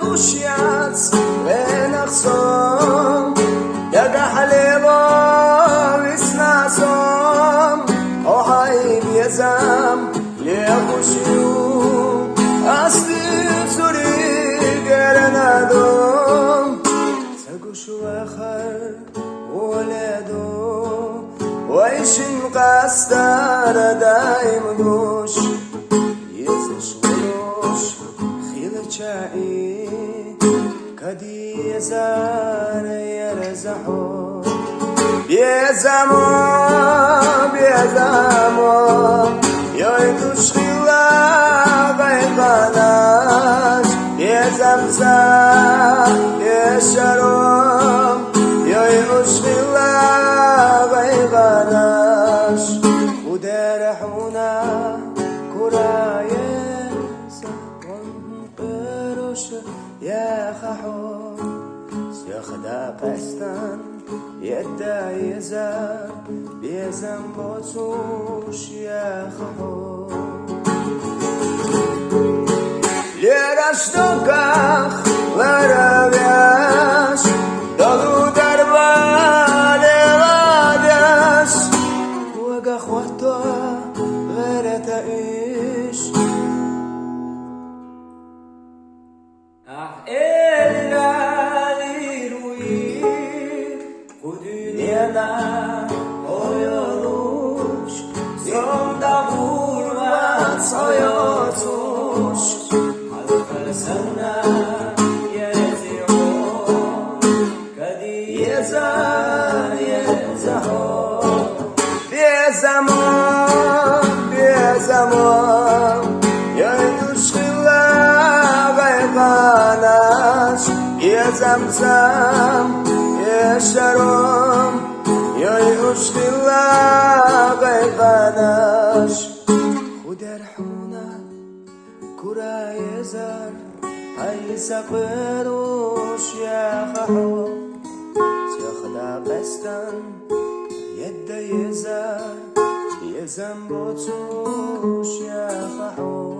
גושיאץ ונחסום יגח לבו וסנסום או חיים יזם ליחושיו אסליב סורי גרן אדום סגושו אחר וולדו ويشن قاستار دايم دوش يزش ولوش خيل شاعي كدي يزار يرزحو بيزامو بيزامو يويدوش خيلا غيباناش يزمزا يشروم يويدوش خيلا غيباناش ودرحونا كرايس ونقروش يا خحو سيخدا قستان يدا يزار بيزم بوتوش يا خحو ليراش دوكاخ لرابياش دلو دربالي غادش وقا خواتو غير تعيش إلا ليروي قدنينا oyoluş Yolda vurmaz hayatış Halkar sana yeziyor Kadi yezar yezahor بيزامو يدوش خلا غيباناش يزمزم يشروم يدوش خلا غيباناش خدرحونا كرا يزار هاي سقروش يا خحو سيخدا بستان يد يزار يزم بوتوش يا خحو